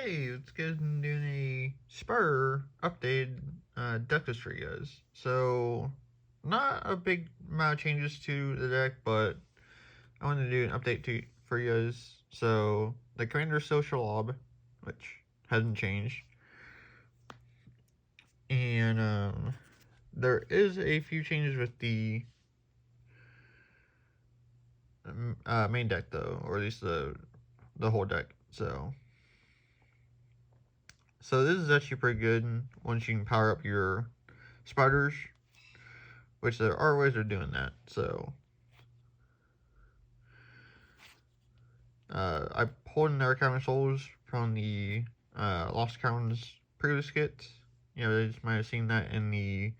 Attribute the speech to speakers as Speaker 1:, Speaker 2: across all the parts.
Speaker 1: Hey, let's get into doing a Spur update deck history, guys. So, not a big amount of changes to the deck, but I want to do an update for you guys. So, the Commander Social Lob, which hasn't changed, and there is a few changes with the main deck though, or at least the whole deck. So this is actually pretty good once you can power up your spiders, which there are ways of doing that. So I pulled in Archive Souls from the Lost Caverns previous kit. You know, they just might have seen that in the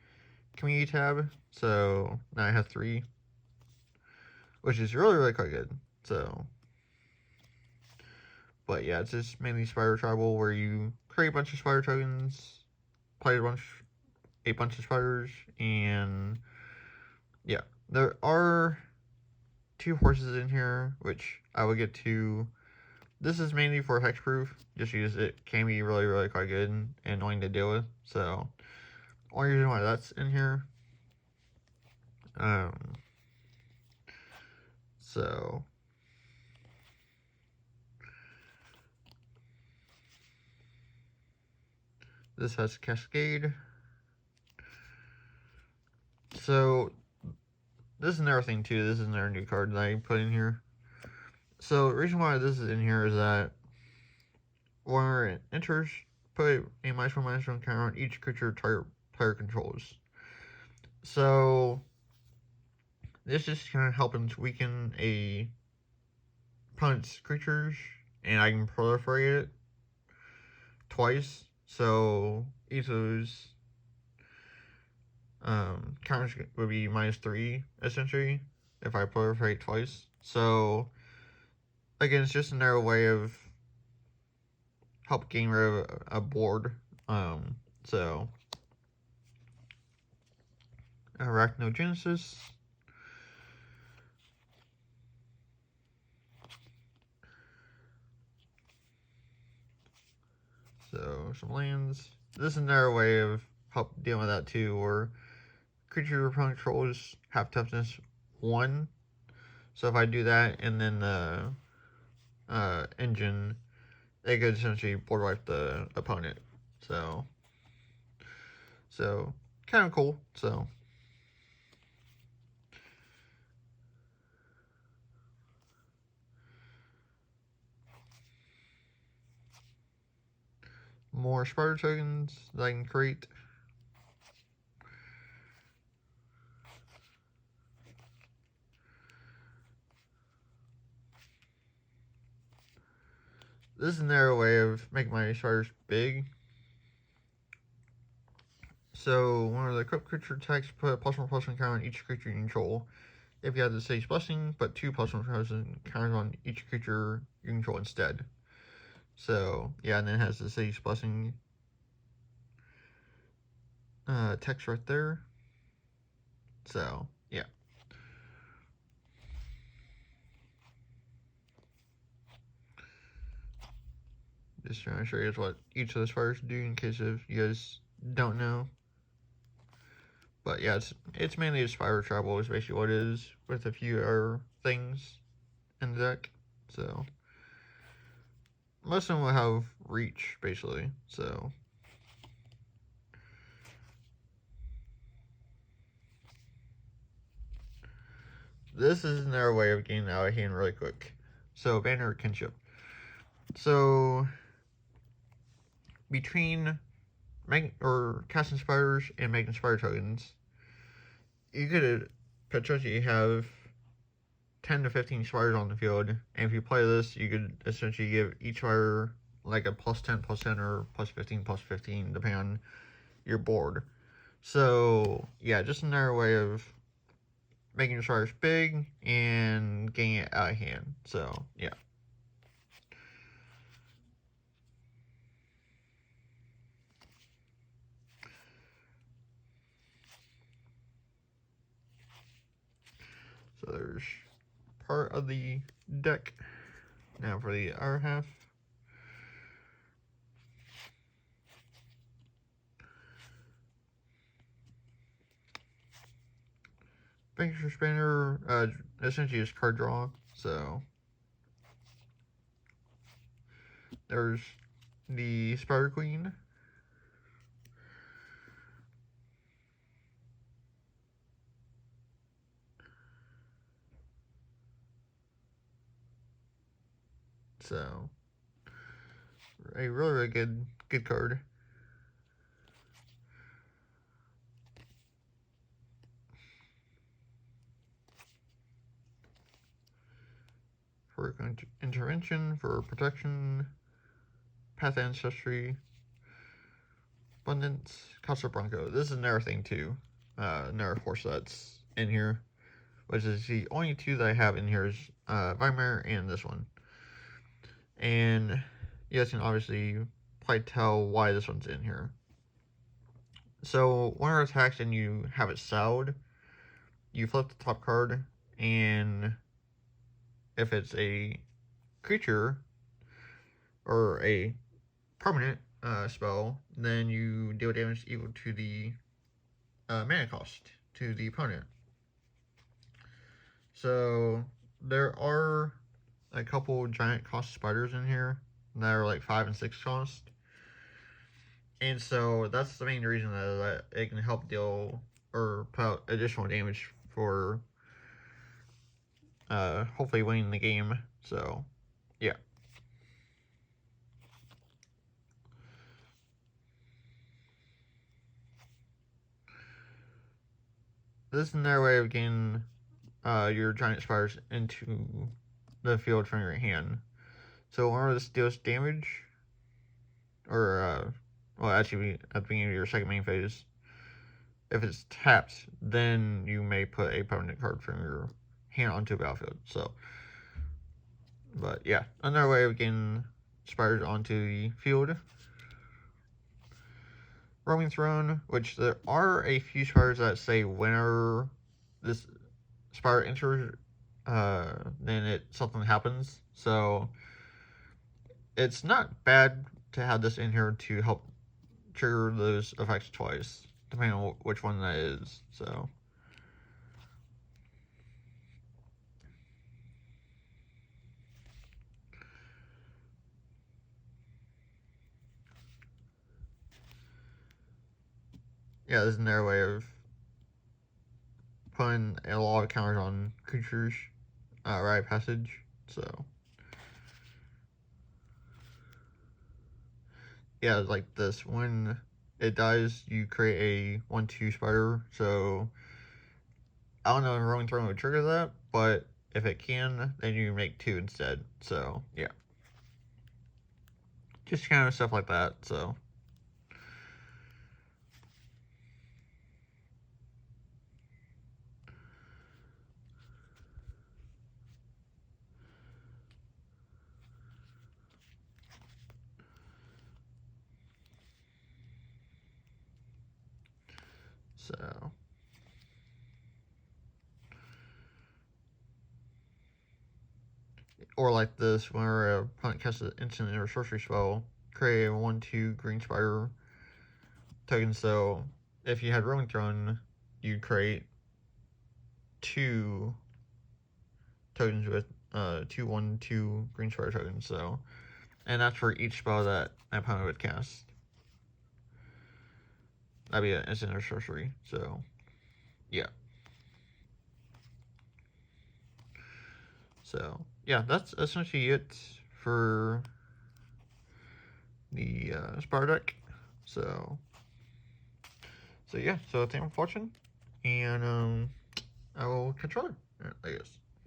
Speaker 1: community tab. So now I have 3, which is really quite good. So, but yeah, it's just mainly Spider Tribal where you create a bunch of spider tokens, play a bunch of spiders, and yeah, there are 2 horses in here, which I will get to. This is mainly for hexproof, just because it can be really quite good and annoying to deal with. So, only reason why that's in here. Um, so this has Cascade. So this is another thing too. This is another new card that I put in here. So the reason why this is in here is that when it enters, put a -1/-1 counter on each creature player controls. So this is kind of helping to weaken a opponent's creatures, and I can proliferate it twice. So each of those counters would be -3 essentially if I proliferate twice. So again, it's just another way of help getting rid of a board. So Arachnogenesis. So some lands. This is another way of help dealing with that too, or creature opponent controls have toughness 1. So if I do that and then the engine, it could essentially board wipe the opponent. So kind of cool. So more spider tokens that I can create. This is another way of making my spiders big. So one of the equipped creature attacks, put a +1/+1 counter on each creature you control. If you have the Sage's Blessing, put 2 +1/+1 counters on each creature you control instead. So yeah, and then it has the Sage's Blessing text right there. So yeah. Just trying to show you guys what each of the spiders do in case if you guys don't know. But yeah, it's mainly a spider tribal is basically what it is, with a few other things in the deck. So most of them will have reach basically. So this is another way of getting out of hand really quick. So Banner Kinship. So between casting spiders and making spider tokens, you could potentially have 10 to 15 spiders on the field, and if you play this, you could essentially give each spider like a +10/+10 or +15/+15 depending on your board. So yeah, just another way of making your spiders big and getting it out of hand. So yeah. So there's part of the deck. Now for the other half. Banker Spinner, essentially is card draw. So there's the Spider Queen. So a really good card. For intervention, for protection, path ancestry, abundance, Casa Bronco. This is another thing too. Another force that's in here, which is the only two that I have in here is Weimar and this one. And you guys can obviously probably tell why this one's in here. So when it attacks and you have it sound, you flip the top card, and if it's a creature or a permanent spell, then you deal damage equal to the mana cost to the opponent. So there are a couple giant cost spiders in here that are like 5 and 6 cost. And so that's the main reason that it can help deal or put out additional damage for hopefully winning the game. So yeah. This is another way of getting your giant spiders into the field from your hand. So whenever this deals damage, or well, actually at the beginning of your second main phase, if it's tapped, then you may put a permanent card from your hand onto a battlefield. So, but yeah, another way of getting spiders onto the field. Roaming Throne, which there are a few spiders that say whenever this spider enters, then something happens. So it's not bad to have this in here to help trigger those effects twice, depending on which one that is. So yeah, this is another way of putting a lot of counters on creatures, rite of passage. So yeah, like this. When it dies, you create a 1/2 spider. So I don't know if Rolling Throne would trigger that, but if it can, then you make 2 instead. So yeah, just kind of stuff like that. So so. Or like this, whenever a opponent casts an instant or sorcery spell, create a 1/2 green spider token. So if you had Rolling Throne, you'd create 2 tokens with 2/1/2 green spider tokens. So, and that's for each spell that an opponent would cast. That'd be an instant or sorcery. So, yeah. So, yeah, that's essentially it for the Spire deck. So yeah, so thank you for watching, and I will catch you later, I guess.